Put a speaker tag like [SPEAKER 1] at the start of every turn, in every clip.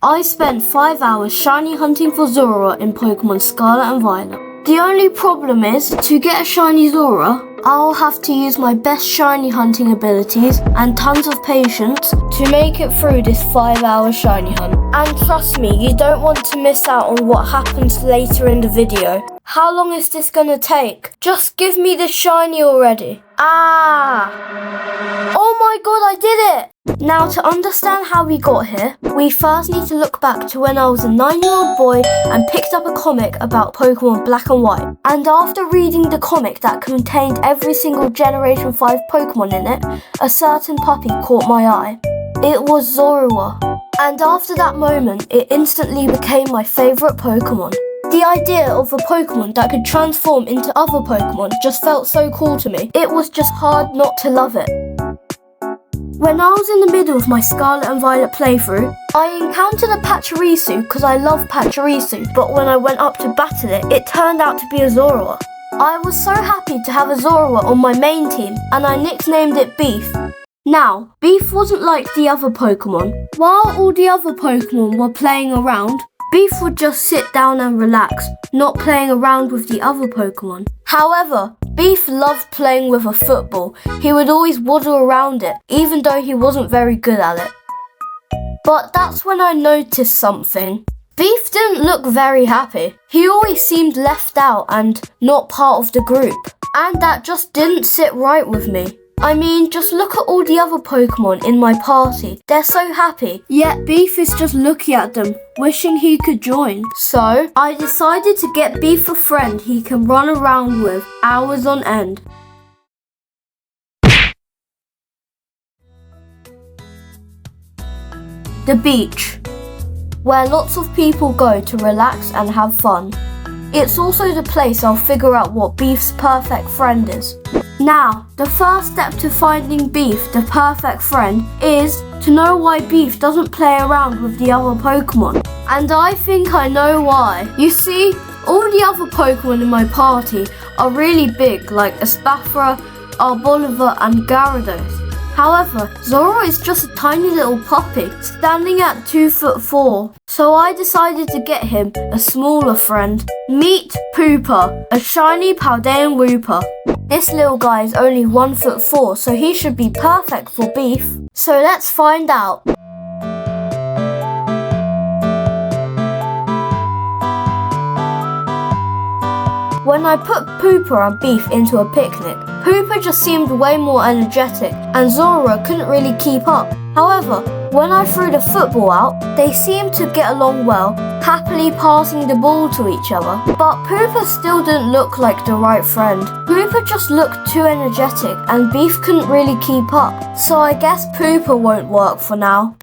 [SPEAKER 1] I spent 5 hours shiny hunting for Zorua in Pokemon Scarlet and Violet. The only problem is, to get a shiny Zorua, I'll have to use my best shiny hunting abilities and tons of patience to make it through this 5-hour shiny hunt. And trust me, you don't want to miss out on what happens later in the video. How long is this gonna take? Just give me the shiny already. Oh my god, I did it! Now, to understand how we got here, we first need to look back to when I was a 9-year-old boy and picked up a comic about Pokemon Black and White. And after reading the comic that contained every single Generation 5 Pokemon in it, a certain puppy caught my eye. It was Zorua. And after that moment, it instantly became my favourite Pokemon. The idea of a Pokemon that could transform into other Pokemon just felt so cool to me. It was just hard not to love it. When I was in the middle of my Scarlet and Violet playthrough, I encountered a Pachirisu because I love Pachirisu, but when I went up to battle it, it turned out to be a Zorua. I was so happy to have a Zorua on my main team, and I nicknamed it Beef. Now, Beef wasn't like the other Pokemon. While all the other Pokemon were playing around, Beef would just sit down and relax, not playing around with the other Pokemon. However, Beef loved playing with a football. He would always waddle around it, even though he wasn't very good at it. But that's when I noticed something. Beef didn't look very happy. He always seemed left out and not part of the group. And that just didn't sit right with me. I mean, just look at all the other Pokemon in my party. They're so happy, yet Beef is just looking at them, wishing he could join. So, I decided to get Beef a friend he can run around with hours on end. The beach, where lots of people go to relax and have fun. It's also the place I'll figure out what Beef's perfect friend is. Now, the first step to finding Beef, the perfect friend, is to know why Beef doesn't play around with the other Pokemon. And I think I know why. You see, all the other Pokemon in my party are really big, like Espathra, Arboliva and Gyarados. However, Zorua is just a tiny little puppy, standing at 2'4". So I decided to get him a smaller friend. Meet Pooper, a shiny Paldean Wooper. This little guy is only 1'4", so he should be perfect for Beef. So let's find out. When I put Pooper and Beef into a picnic, Pooper just seemed way more energetic and Zorua couldn't really keep up. However, when I threw the football out, they seemed to get along well, happily passing the ball to each other. But Pooper still didn't look like the right friend. Pooper just looked too energetic and Beef couldn't really keep up. So I guess Pooper won't work for now.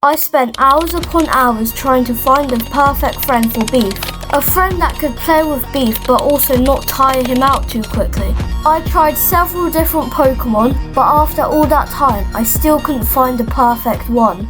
[SPEAKER 1] I spent hours upon hours trying to find a perfect friend for Beef. A friend that could play with Beef but also not tire him out too quickly. I tried several different Pokemon, but after all that time, I still couldn't find the perfect one.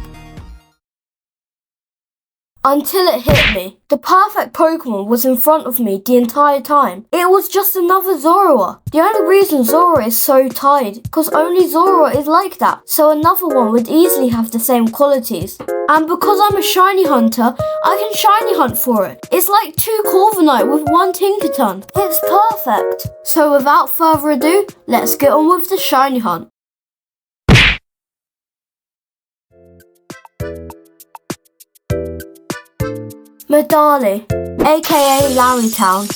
[SPEAKER 1] Until it hit me. The perfect Pokemon was in front of me the entire time. It was just another Zorua. The only reason Zorua is so tied, because only Zorua is like that. So another one would easily have the same qualities. And because I'm a shiny hunter, I can shiny hunt for it. It's like 2 Corviknight with 1 Tinkaton. It's perfect. So without further ado, let's get on with the shiny hunt. Medali, aka Larrytown.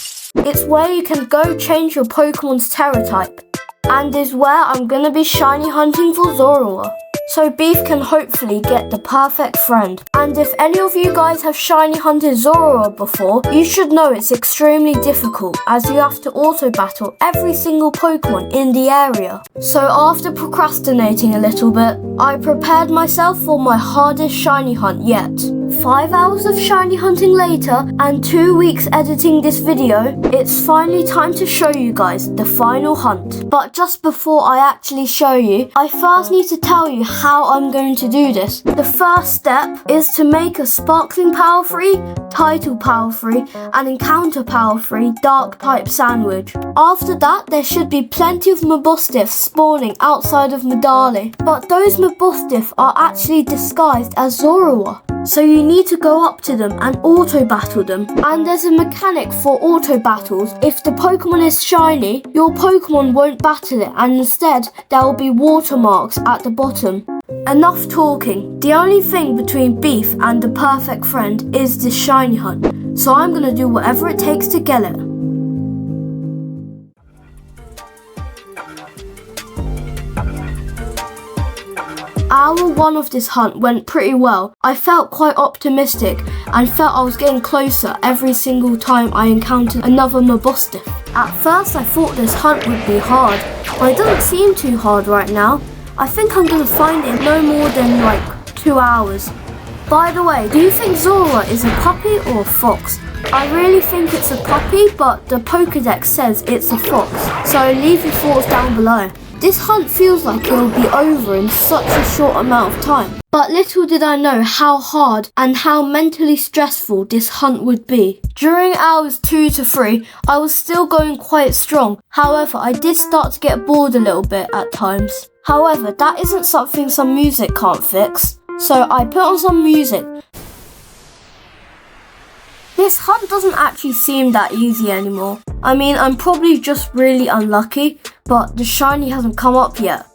[SPEAKER 1] It's where you can go change your Pokemon's Terra type, and is where I'm gonna be shiny hunting for Zorua. So Beef can hopefully get the perfect friend. And if any of you guys have shiny hunted Zorua before, you should know it's extremely difficult as you have to auto battle every single Pokemon in the area. So after procrastinating a little bit, I prepared myself for my hardest shiny hunt yet. 5 hours of shiny hunting later and 2 weeks editing this video, it's finally time to show you guys the final hunt. But just before I actually show you, I first need to tell you how I'm going to do this. The first step is to make a sparkling power 3, title power 3 and encounter power 3 dark type sandwich. After that, there should be plenty of Mabustiffs spawning outside of Medali, but those Mabustiff are actually disguised as Zorua. So you need to go up to them and auto battle them. And there's a mechanic for auto battles. If the Pokemon is shiny, your Pokemon won't battle it and instead there will be watermarks at the bottom. Enough talking. The only thing between Beef and the perfect friend is this shiny hunt. So I'm gonna do whatever it takes to get it. Hour 1 of this hunt went pretty well. I felt quite optimistic and felt I was getting closer every single time I encountered another Mabustiff. At first I thought this hunt would be hard, but it doesn't seem too hard right now. I think I'm gonna find it no more than like 2 hours. By the way, do you think Zorua is a puppy or a fox? I really think it's a puppy, but the Pokédex says it's a fox, so leave your thoughts down below. This hunt feels like it will be over in such a short amount of time. But little did I know how hard and how mentally stressful this hunt would be. During hours 2 to 3, I was still going quite strong. However, I did start to get bored a little bit at times. However, that isn't something some music can't fix. So I put on some music. This hunt doesn't actually seem that easy anymore. I mean, I'm probably just really unlucky, but the shiny hasn't come up yet.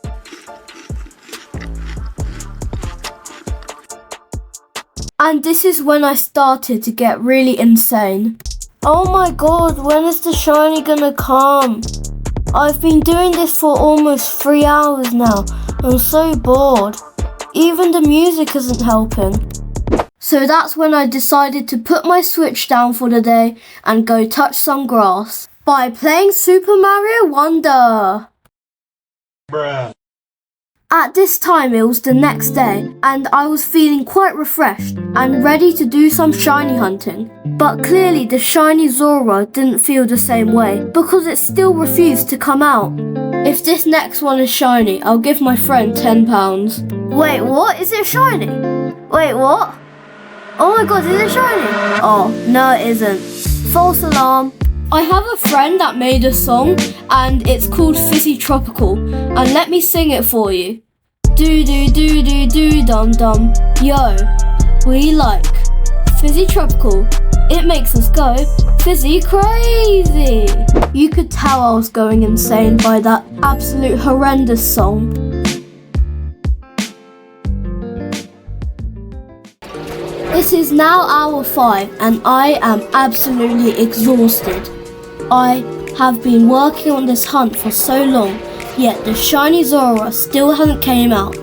[SPEAKER 1] And this is when I started to get really insane. Oh my god, when is the shiny gonna come? I've been doing this for almost 3 hours now. I'm so bored. Even the music isn't helping. So that's when I decided to put my Switch down for the day and go touch some grass by playing Super Mario Wonder. Bruh. At this time it was the next day and I was feeling quite refreshed and ready to do some shiny hunting. But clearly the shiny Zorua didn't feel the same way because it still refused to come out. If this next one is shiny, I'll give my friend £10. Wait, what? Is it shiny? Wait, what? Oh my god, is it shiny? Oh, no it isn't. False alarm. I have a friend that made a song and it's called Fizzy Tropical, and let me sing it for you. Do do do do do dum dum. Yo, we like Fizzy Tropical. It makes us go fizzy crazy. You could tell I was going insane by that absolute horrendous song. This is now hour 5 and I am absolutely exhausted. I have been working on this hunt for so long, yet the shiny Zorua still hasn't came out.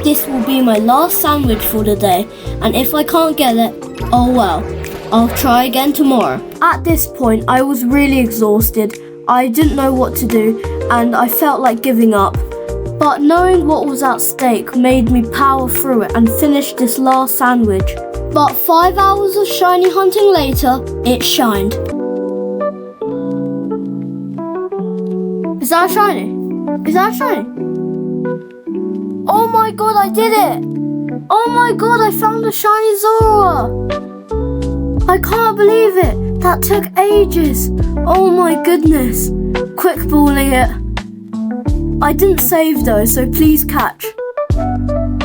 [SPEAKER 1] This will be my last sandwich for the day, and if I can't get it, oh well, I'll try again tomorrow. At this point, I was really exhausted. I didn't know what to do, and I felt like giving up. But knowing what was at stake made me power through it and finish this last sandwich. But 5 hours of shiny hunting later, it shined. Is that shiny? Is that shiny? Oh my god, I did it! Oh my god, I found a shiny Zorua! I can't believe it! That took ages! Oh my goodness! Quick balling it. I didn't save though, so please catch.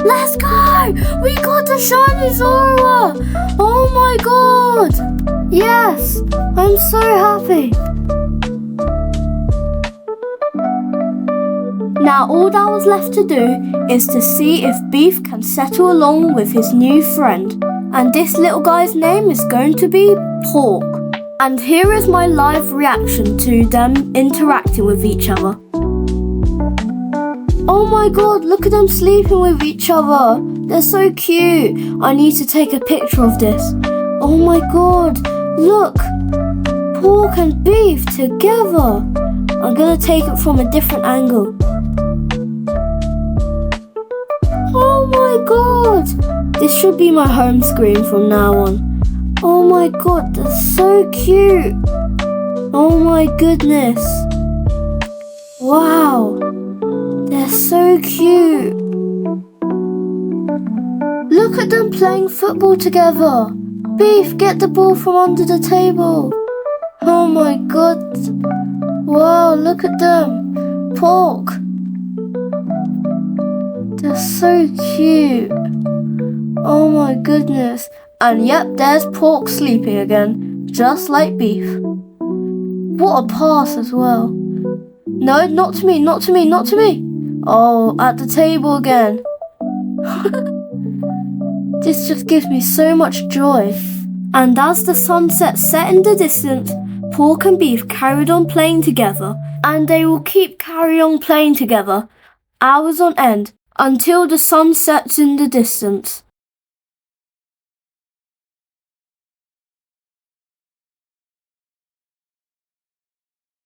[SPEAKER 1] Let's go! We got the shiny Zorua! Oh my god! Yes! I'm so happy! Now all that was left to do is to see if Beef can settle along with his new friend. And this little guy's name is going to be Pork. And here is my live reaction to them interacting with each other. Oh my god, look at them sleeping with each other. They're so cute. I need to take a picture of this. Oh my god, look. Pork and Beef together. I'm gonna take it from a different angle. Oh my god, This should be my home screen from now on. Oh my god, they're so cute. Oh my goodness. Wow. They're so cute. Look at them playing football together. Beef, get the ball from under the table. Oh my god. Wow, look at them. Pork. They're so cute. Oh my goodness. And yep, there's Pork sleeping again, just like Beef. What a pass as well. No, not to me, not to me, not to me. Oh, at the table again. This just gives me so much joy. And as the sunset set in the distance, Pork and Beef carried on playing together, and they will carry on playing together, hours on end, until the sun sets in the distance.